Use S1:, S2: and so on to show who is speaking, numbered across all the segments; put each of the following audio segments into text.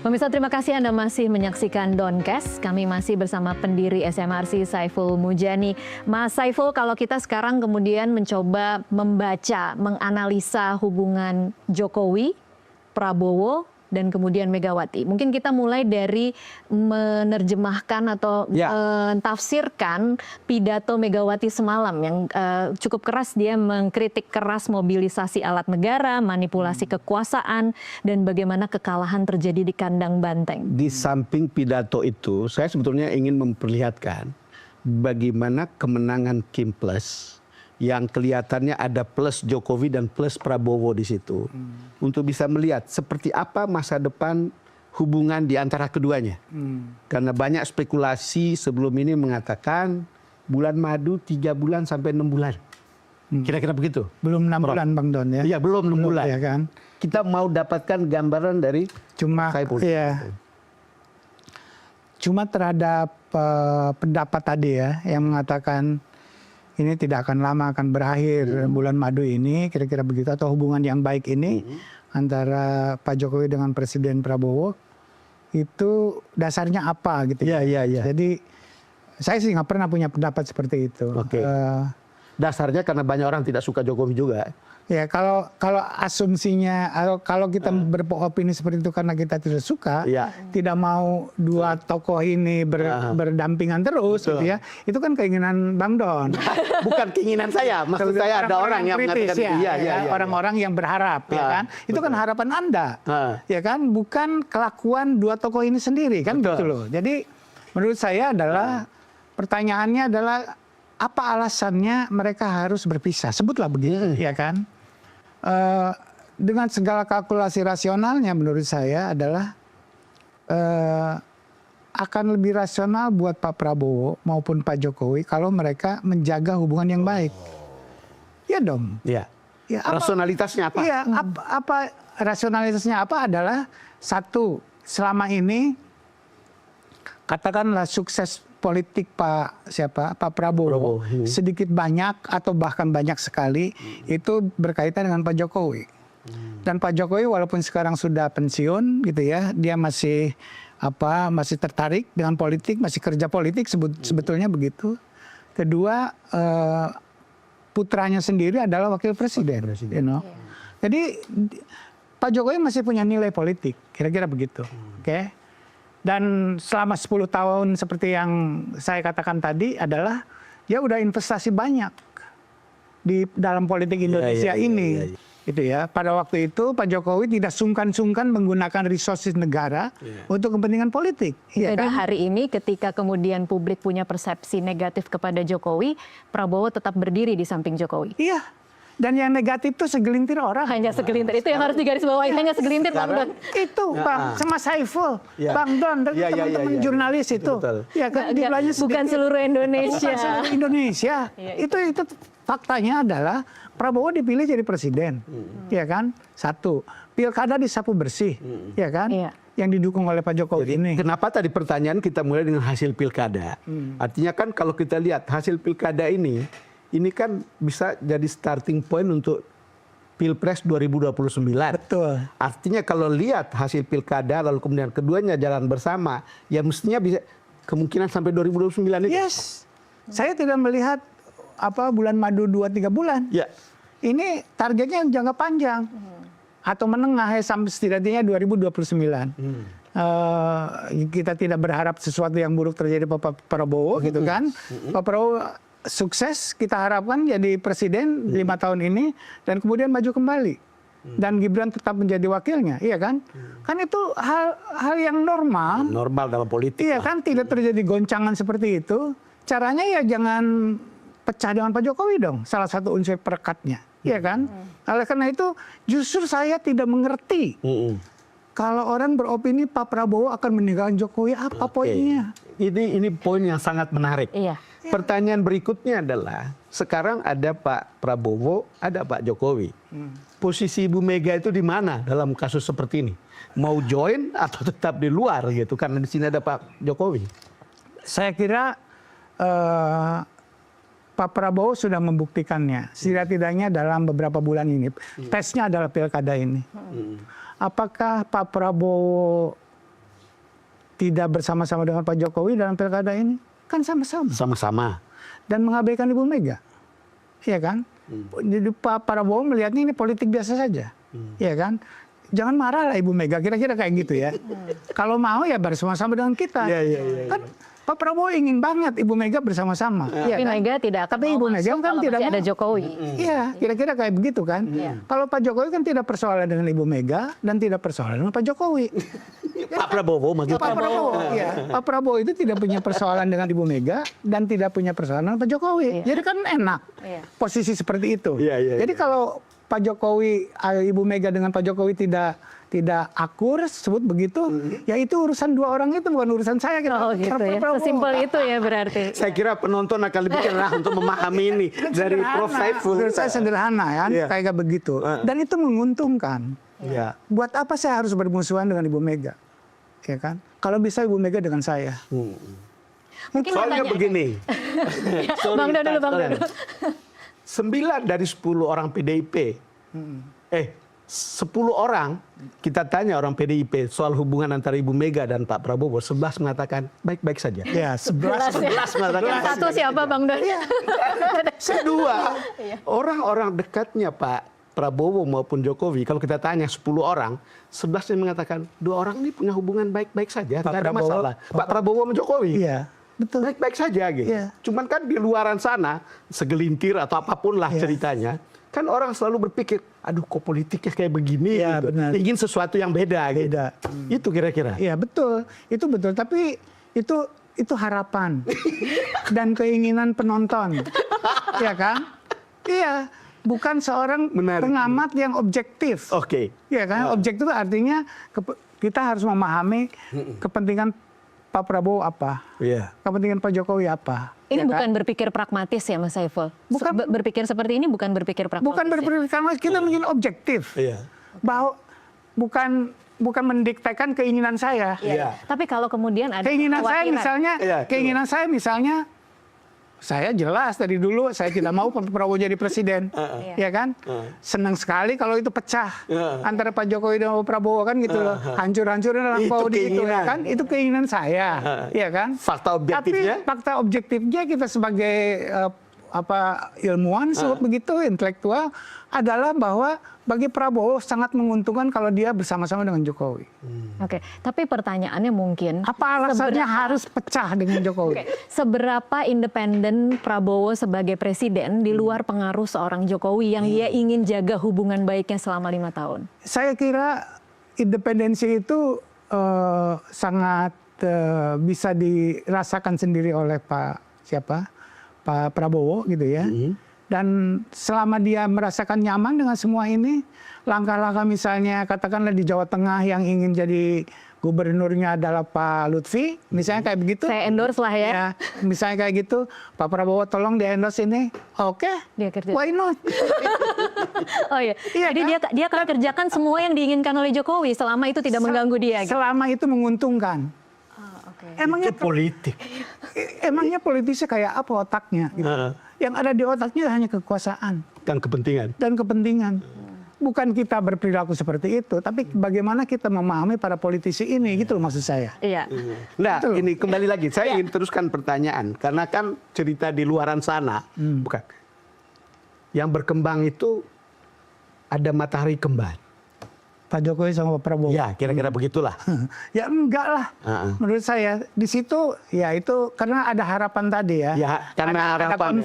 S1: Pemirsa, terima kasih Anda masih menyaksikan Doncast. Kami masih bersama pendiri SMRC Saiful Mujani. Mas Saiful, kalau kita sekarang kemudian mencoba membaca, menganalisa hubungan Jokowi, Prabowo, dan kemudian Megawati. Mungkin kita mulai dari menerjemahkan atau mentafsirkan pidato Megawati semalam yang cukup keras. Dia mengkritik keras mobilisasi alat negara, manipulasi kekuasaan, dan bagaimana kekalahan terjadi di kandang banteng.
S2: Di samping pidato itu, saya sebetulnya ingin memperlihatkan bagaimana kemenangan Kim Plus yang kelihatannya ada plus Jokowi dan plus Prabowo di situ. Untuk bisa melihat seperti apa masa depan hubungan di antara keduanya. Karena banyak spekulasi sebelum ini mengatakan bulan madu 3 bulan sampai 6 bulan. Kira-kira begitu.
S3: Belum 6 bulan Bang Don ya?
S2: Iya, belum 6 bulan.
S3: Ya kan?
S2: Kita mau dapatkan gambaran dari Saiful.
S3: Cuma terhadap pendapat tadi ya yang mengatakan ini tidak akan lama akan berakhir bulan madu ini, kira-kira begitu, atau hubungan yang baik ini antara Pak Jokowi dengan Presiden Prabowo itu dasarnya apa gitu.
S2: Iya.
S3: Jadi saya sih nggak pernah punya pendapat seperti itu.
S2: Dasarnya karena banyak orang tidak suka Jokowi juga.
S3: Ya kalau asumsinya kalau kita beropini seperti itu karena kita tidak suka, tidak mau dua tokoh ini berdampingan terus, gitu ya, itu kan keinginan Bang Don.
S2: Bukan keinginan saya, maksud saya ada orang yang mengatakan
S3: orang-orang yang berharap, ya kan, itu kan harapan Anda, ya kan, bukan kelakuan dua tokoh ini sendiri, kan gitu loh. Jadi menurut saya adalah pertanyaannya adalah apa alasannya mereka harus berpisah, sebutlah begitu, ya kan. Dengan segala kalkulasi rasionalnya menurut saya adalah akan lebih rasional buat Pak Prabowo maupun Pak Jokowi kalau mereka menjaga hubungan yang baik. Ya dong.
S2: Ya, rasionalitasnya apa?
S3: Iya, rasionalitasnya apa adalah satu, selama ini katakanlah sukses politik Pak Prabowo sedikit banyak atau bahkan banyak sekali itu berkaitan dengan Pak Jokowi. Dan Pak Jokowi walaupun sekarang sudah pensiun gitu ya, dia masih tertarik dengan politik, masih kerja politik sebetulnya begitu. Kedua, putranya sendiri adalah wakil presiden. You know? Jadi Pak Jokowi masih punya nilai politik, kira-kira begitu. Oke. Dan selama 10 tahun seperti yang saya katakan tadi adalah dia udah investasi banyak di dalam politik Indonesia ini. Gitu ya. Pada waktu itu Pak Jokowi tidak sungkan-sungkan menggunakan resources negara untuk kepentingan politik.
S1: Ya kan? Hari ini ketika kemudian publik punya persepsi negatif kepada Jokowi, Prabowo tetap berdiri di samping Jokowi.
S3: Iya. Dan yang negatif itu segelintir orang.
S1: Hanya segelintir. Itu yang harus digarisbawahi. Hanya segelintir, Bang Don.
S3: Itu, Bang. Sama Saiful. Bang Don, dan teman-teman jurnalis itu. Ya kan,
S1: bukan seluruh Indonesia.
S3: Bukan seluruh Indonesia. Itu faktanya adalah Prabowo dipilih jadi presiden. Ya kan? Satu. Pilkada disapu bersih. Ya kan? Yang didukung oleh Pak Jokowi ini.
S2: Kenapa tadi pertanyaan kita mulai dengan hasil pilkada? Artinya kan kalau kita lihat hasil pilkada ini kan bisa jadi starting point untuk Pilpres 2029.
S3: Betul.
S2: Artinya kalau lihat hasil pilkada lalu kemudian keduanya jalan bersama, ya mestinya bisa kemungkinan sampai 2029 itu.
S3: Yes. Saya tidak melihat bulan madu 2-3 bulan.
S2: Ya.
S3: Ini targetnya yang jangka panjang. Atau menengah sampai setidaknya 2029. Kita tidak berharap sesuatu yang buruk terjadi Pak Prabowo gitu kan. Pak Prabowo sukses, kita harapkan jadi presiden 5 tahun ini dan kemudian maju kembali dan Gibran tetap menjadi wakilnya, iya kan? Kan itu hal yang normal
S2: dalam politik,
S3: iya kan, tidak terjadi goncangan seperti itu. Caranya ya jangan pecah dengan Pak Jokowi dong, salah satu unsur perekatnya, iya kan? Oleh karena itu justru saya tidak mengerti kalau orang beropini Pak Prabowo akan meninggalkan Jokowi, apa poinnya?
S2: Ini poin yang sangat menarik.
S1: Iya.
S2: Pertanyaan berikutnya adalah, sekarang ada Pak Prabowo, ada Pak Jokowi. Posisi Ibu Mega itu di mana dalam kasus seperti ini? Mau join atau tetap di luar gitu? Karena di sini ada Pak Jokowi.
S3: Saya kira Pak Prabowo sudah membuktikannya. Setidak-tidaknya dalam beberapa bulan ini. Tesnya adalah pilkada ini. Apakah Pak Prabowo tidak bersama-sama dengan Pak Jokowi dalam pilkada ini? Kan sama-sama.
S2: Sama-sama.
S3: Dan mengabaikan Ibu Mega. Iya kan? Jadi Pak Prabowo melihatnya ini politik biasa saja. Iya kan? Jangan marah lah Ibu Mega, kira-kira kayak gitu ya. Kalau mau ya bersama-sama dengan kita. Kan Pak Prabowo ingin banget Ibu Mega bersama-sama.
S1: Tapi
S3: kan?
S1: Mega tidak akan
S3: Tapi
S1: mau
S3: Ibu Mega
S1: masuk
S3: kan
S1: kalau
S3: tidak
S1: masih ada
S3: mau.
S1: Jokowi.
S3: Iya, kira-kira kayak begitu kan. Kalau Pak Jokowi kan tidak persoalan dengan Ibu Mega dan tidak persoalan dengan Pak Jokowi.
S2: Pak Prabowo maksudnya.
S3: Pak Prabowo, iya. Pak Prabowo itu tidak punya persoalan dengan Ibu Mega dan tidak punya persoalan dengan Pak Jokowi. Jadi kan enak posisi seperti itu. Jadi kalau Pak Jokowi, Ibu Mega dengan Pak Jokowi tidak akur, sebut begitu, ya itu urusan dua orang itu, bukan urusan saya.
S1: Oh gitu ya, sesimpel itu ya berarti.
S2: Saya kira penonton akan lebih cerah untuk memahami ini dari Prof. Saiful.
S3: Menurut saya sederhana ya, kayak begitu. Dan itu menguntungkan. Buat apa saya harus bermusuhan dengan Ibu Mega? Ya kan? Kalau bisa Ibu Mega dengan saya.
S1: Mungkin
S2: Soalnya
S1: bertanya-
S2: begini.
S1: Bang Do dulu, Bang Do.
S2: 9 dari 10 orang PDIP. 10 orang kita tanya orang PDIP soal hubungan antara Ibu Mega dan Pak Prabowo, 11 mengatakan baik-baik saja.
S3: Ya, 11.
S2: 11 mengatakan
S1: Yang satu siapa Bang Do?
S2: Kedua, orang-orang dekatnya Pak Prabowo maupun Jokowi, kalau kita tanya 10 orang, 11 yang mengatakan 2 orang ini punya hubungan baik-baik saja, tidak ada masalah. Pak Prabowo sama Jokowi.
S3: Iya, betul.
S2: Baik-baik saja gitu. Cuman kan di luaran sana, segelintir atau apapun lah ceritanya, kan orang selalu berpikir, aduh kok politiknya kayak begini gitu.
S3: Benar.
S2: Ingin sesuatu yang beda. Gitu. Itu kira-kira.
S3: Iya, betul. Itu betul, tapi itu harapan dan keinginan penonton. Iya kan? Iya, bukan seorang pengamat yang objektif.
S2: Oke.
S3: Iya kan? Objektif artinya kita harus memahami kepentingan Pak Prabowo apa, kepentingan Pak Jokowi apa.
S1: Ini
S3: ya
S1: bukan
S3: kan?
S1: berpikir pragmatis ya Mas Saiful?
S3: Bukan.
S1: Berpikir seperti ini bukan berpikir pragmatis.
S3: Bukan berpikir pragmatis, kita mungkin objektif. Bahwa bukan mendiktekan keinginan saya.
S1: Tapi kalau kemudian ada
S3: Keinginan saya
S1: kekhawatiran.
S3: misalnya, saya jelas dari dulu saya tidak mau Pak Prabowo jadi presiden, ya kan? Senang sekali kalau itu pecah antara Pak Jokowi dan Pak Prabowo kan gitu loh, hancur-hancurin lampau di situ, ya kan? Itu keinginan saya, ya kan?
S2: Fakta objektifnya?
S3: Tapi fakta objektifnya kita sebagai ilmuwan sebut begitu, intelektual, adalah bahwa bagi Prabowo sangat menguntungkan kalau dia bersama-sama dengan Jokowi.
S1: Oke, tapi pertanyaannya mungkin
S3: Apa alasannya harus pecah dengan Jokowi?
S1: seberapa independen Prabowo sebagai presiden di luar pengaruh seorang Jokowi yang dia ingin jaga hubungan baiknya selama 5 tahun?
S3: Saya kira independensi itu sangat bisa dirasakan sendiri oleh Pak Prabowo gitu ya. Dan selama dia merasakan nyaman dengan semua ini, langkah-langkah misalnya katakanlah di Jawa Tengah yang ingin jadi gubernurnya adalah Pak Lutfi, misalnya kayak begitu.
S1: Saya endorse lah ya.
S3: Misalnya kayak gitu, Pak Prabowo tolong di endorse ini. Oke,
S1: Dia kerja.
S3: why not?
S1: Oh iya.
S3: Iya,
S1: Jadi
S3: kan?
S1: dia akan kerjakan semua yang diinginkan oleh Jokowi selama itu tidak mengganggu dia. Gitu.
S3: Selama itu menguntungkan. Emangnya
S2: Itu politik.
S3: Emangnya politisnya kayak apa otaknya? Gitu. Yang ada di otaknya hanya kekuasaan
S2: Dan kepentingan.
S3: dan kepentingan. Bukan kita berperilaku seperti itu, tapi bagaimana kita memahami para politisi ini, gitu loh maksud saya.
S1: Iya.
S2: Nah,
S3: Betul.
S2: ini kembali lagi. Saya ingin teruskan pertanyaan. Karena kan cerita di luaran sana, bukan. Yang berkembang itu ada matahari kembar.
S3: Pak Jokowi sama Pak Prabowo.
S2: Ya, kira-kira begitulah.
S3: Ya enggak lah. Menurut saya di situ ya itu karena ada harapan tadi ya.
S2: Ya, karena
S3: ada
S2: harapan.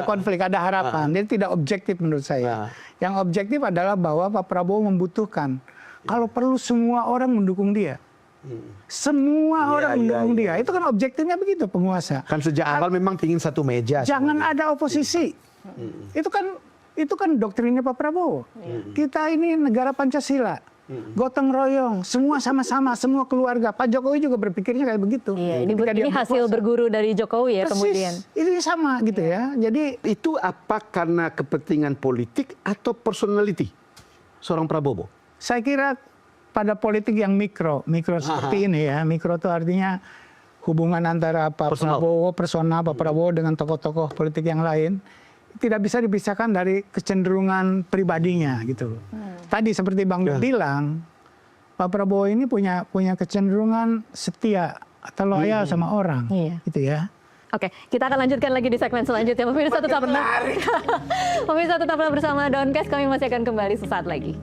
S3: konflik, ada harapan. Jadi tidak objektif menurut saya. Yang objektif adalah bahwa Pak Prabowo membutuhkan. Kalau perlu semua orang mendukung dia. Semua orang mendukung dia. Itu kan objektifnya begitu penguasa.
S2: Kan sejak awal memang ingin satu meja.
S3: Jangan ada oposisi. Itu kan doktrinnya Pak Prabowo. Kita ini negara Pancasila. Gotong royong, semua sama-sama, semua keluarga. Pak Jokowi juga berpikirnya kayak begitu.
S1: Iya,
S3: Ketika dia
S1: ini hasil
S3: berkuasa.
S1: berguru dari Jokowi ya
S3: Persis,
S1: kemudian.
S3: ini sama gitu ya. Jadi
S2: Itu apa karena kepentingan politik atau personality seorang Prabowo?
S3: saya kira pada politik yang mikro seperti ini ya. Mikro itu artinya hubungan antara Pak
S2: Personal.
S3: Prabowo, personal Pak Prabowo dengan tokoh-tokoh politik yang lain tidak bisa dipisahkan dari kecenderungan pribadinya gitu. Tadi seperti Bang Dut bilang, Pak Prabowo ini punya kecenderungan setia atau loyal sama orang,
S1: Iya.
S3: gitu ya.
S1: Oke, kita akan lanjutkan lagi di segmen selanjutnya. Pemirsa tetaplah, pemirsa tetaplah bersama Downcast. Kami masih akan kembali sesaat lagi.